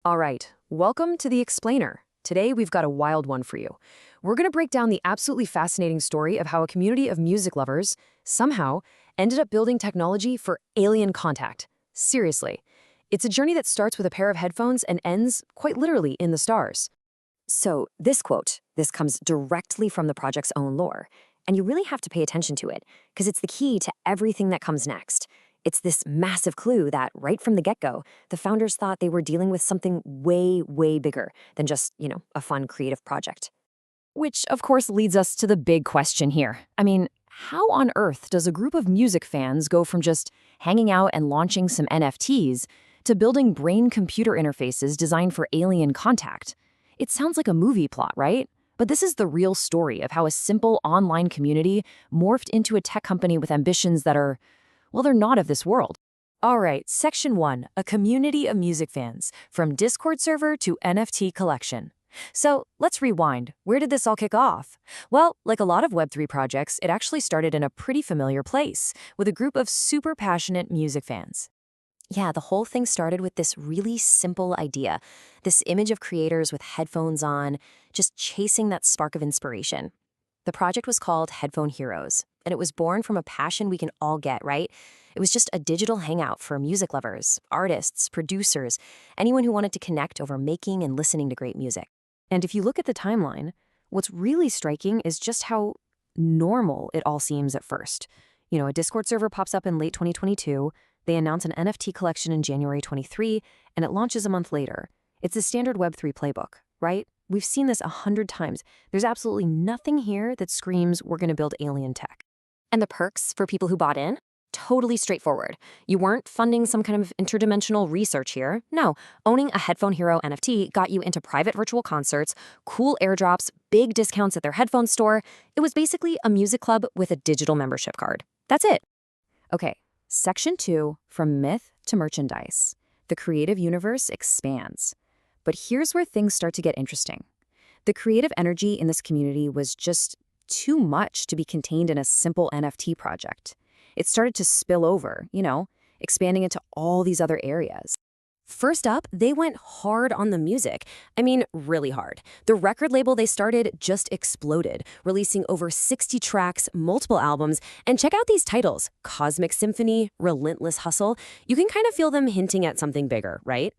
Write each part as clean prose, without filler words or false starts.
All right, welcome to The Explainer. Today we've got a wild one for you. We're going to break down the absolutely fascinating story of how a community of music lovers somehow ended up building technology for alien contact. Seriously. It's a journey that starts with a pair of headphones and ends, quite literally, in the stars. So, this quote, this comes directly from the project's own lore, and you really have to pay attention to it, because it's the key to everything that comes next. It's this massive clue that, right from the get-go, the founders thought they were dealing with something way, way bigger than just, a fun creative project. Which, of course, leads us to the big question here. I mean, how on earth does a group of music fans go from just hanging out and launching some NFTs to building brain-computer interfaces designed for alien contact? It sounds like a movie plot, right? But this is the real story of how a simple online community morphed into a tech company with ambitions that are, well, they're not of this world. All right, Section 1, a community of music fans, from Discord server to NFT collection. So let's rewind. Where did this all kick off? Well, like a lot of Web3 projects, it actually started in a pretty familiar place, with a group of super passionate music fans. Yeah, the whole thing started with this really simple idea, this image of creators with headphones on, just chasing that spark of inspiration. The project was called Headphone Heroes, and it was born from a passion we can all get, right? It was just a digital hangout for music lovers, artists, producers, anyone who wanted to connect over making and listening to great music. And if you look at the timeline, what's really striking is just how normal it all seems at first. A Discord server pops up in late 2022, they announce an NFT collection in January 23, and it launches a month later. It's a standard Web3 playbook, right? We've seen this 100 times. There's absolutely nothing here that screams we're going to build alien tech. And the perks for people who bought in? Totally straightforward. You weren't funding some kind of interdimensional research here. No, owning a Headphone Hero NFT got you into private virtual concerts, cool airdrops, big discounts at their headphone store. It was basically a music club with a digital membership card. That's it. Okay, Section 2, from myth to merchandise. The creative universe expands. But here's where things start to get interesting. The creative energy in this community was just too much to be contained in a simple NFT project. It started to spill over, expanding into all these other areas. First up, they went hard on the music. I mean, really hard. The record label they started just exploded, releasing over 60 tracks, multiple albums, and check out these titles: Cosmic Symphony, Relentless Hustle. You can kind of feel them hinting at something bigger, right?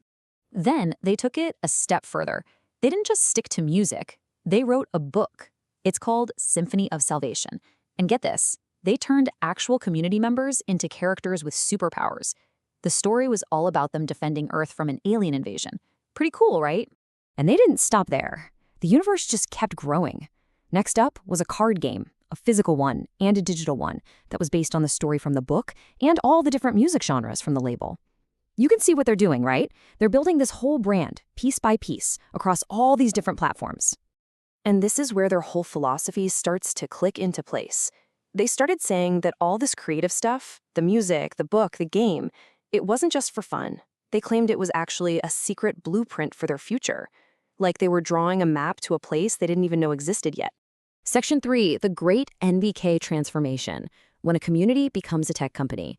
Then they took it a step further. They didn't just stick to music. They wrote a book. It's called Symphony of Salvation. And get this, they turned actual community members into characters with superpowers. The story was all about them defending Earth from an alien invasion. Pretty cool, right? And they didn't stop there. The universe just kept growing. Next up was a card game, a physical one and a digital one that was based on the story from the book and all the different music genres from the label. You can see what they're doing, right? They're building this whole brand, piece by piece, across all these different platforms. And this is where their whole philosophy starts to click into place. They started saying that all this creative stuff, the music, the book, the game, it wasn't just for fun. They claimed it was actually a secret blueprint for their future, like they were drawing a map to a place they didn't even know existed yet. Section 3, the great NVK transformation, when a community becomes a tech company.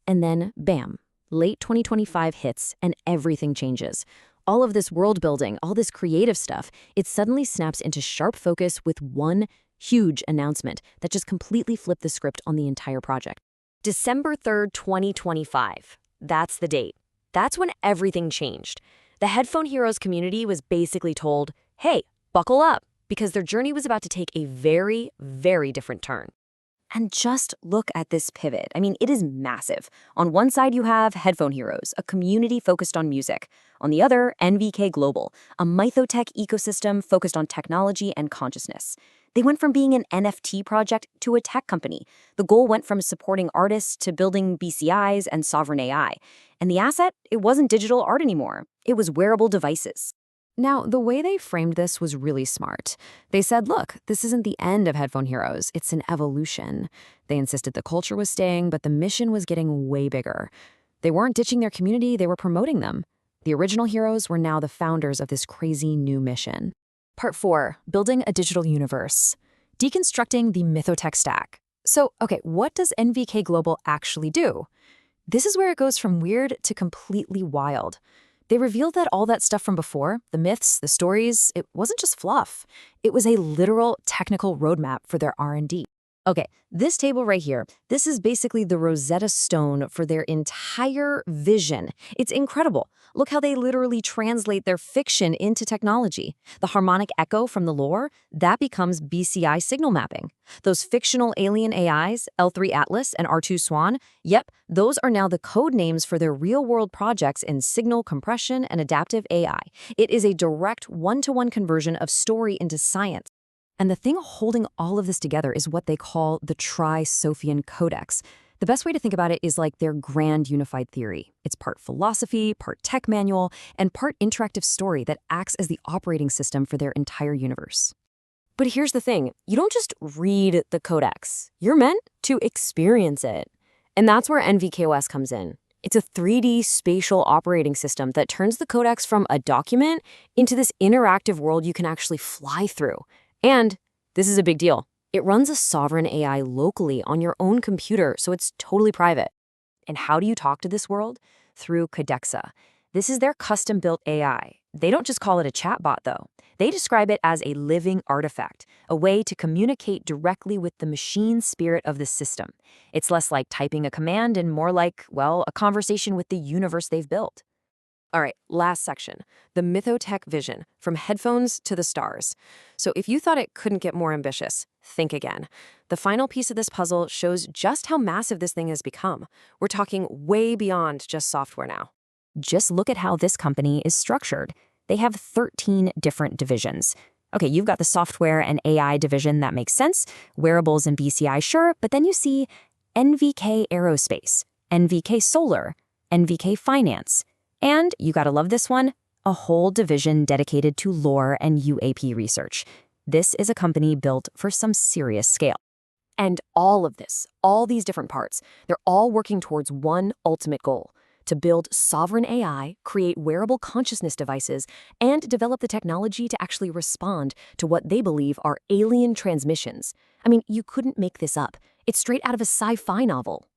And then, bam, late 2025 hits and everything changes. All of this world building, all this creative stuff, it suddenly snaps into sharp focus with one huge announcement that just completely flipped the script on the entire project. December 3rd, 2025. That's the date. That's when everything changed. The Headphone Heroes community was basically told, hey, buckle up, because their journey was about to take a very, very different turn. And just look at this pivot. I mean, it is massive. On one side, you have Headphone Heroes, a community focused on music. On the other, NVK Global, a mythotech ecosystem focused on technology and consciousness. They went from being an NFT project to a tech company. The goal went from supporting artists to building BCIs and sovereign AI. And the asset, it wasn't digital art anymore. It was wearable devices. Now, the way they framed this was really smart. They said, look, this isn't the end of Headphone Heroes, it's an evolution. They insisted the culture was staying, but the mission was getting way bigger. They weren't ditching their community, they were promoting them. The original heroes were now the founders of this crazy new mission. Part 4, building a digital universe. Deconstructing the mythotech stack. So, okay, what does NVK Global actually do? This is where it goes from weird to completely wild. They revealed that all that stuff from before, the myths, the stories, it wasn't just fluff. It was a literal technical roadmap for their R&D. Okay, this table right here, this is basically the Rosetta Stone for their entire vision. It's incredible. Look how they literally translate their fiction into technology. The harmonic echo from the lore, that becomes BCI signal mapping. Those fictional alien AIs, L3 Atlas and R2 Swan, yep, those are now the code names for their real-world projects in signal compression and adaptive AI. It is a direct one-to-one conversion of story into science. And the thing holding all of this together is what they call the Tri-Sophian Codex. The best way to think about it is like their grand unified theory. It's part philosophy, part tech manual, and part interactive story that acts as the operating system for their entire universe. But here's the thing. You don't just read the Codex. You're meant to experience it. And that's where NVK comes in. It's a 3D spatial operating system that turns the Codex from a document into this interactive world you can actually fly through. And this is a big deal. It runs a sovereign AI locally on your own computer, so it's totally private. And how do you talk to this world? Through Codexa. This is their custom-built AI. They don't just call it a chatbot, though. They describe it as a living artifact, a way to communicate directly with the machine spirit of the system. It's less like typing a command and more like, well, a conversation with the universe they've built. All right, last section, the mythotech vision, from headphones to the stars. So if you thought it couldn't get more ambitious, think again. The final piece of this puzzle shows just how massive this thing has become. We're talking way beyond just software now. Just look at how this company is structured. They have 13 different divisions. Okay, you've got the software and AI division, that makes sense. Wearables and BCI, sure, but then you see NVK Aerospace, NVK Solar, NVK Finance, and, you gotta love this one, a whole division dedicated to lore and UAP research. This is a company built for some serious scale. And all of this, all these different parts, they're all working towards one ultimate goal: to build sovereign AI, create wearable consciousness devices, and develop the technology to actually respond to what they believe are alien transmissions. I mean, you couldn't make this up. It's straight out of a sci-fi novel.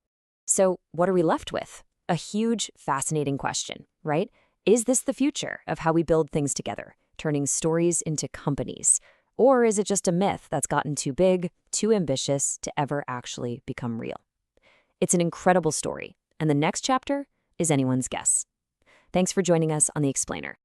So what are we left with? A huge, fascinating question, right? Is this the future of how we build things together, turning stories into companies? Or is it just a myth that's gotten too big, too ambitious to ever actually become real? It's an incredible story, and the next chapter is anyone's guess. Thanks for joining us on The Explainer.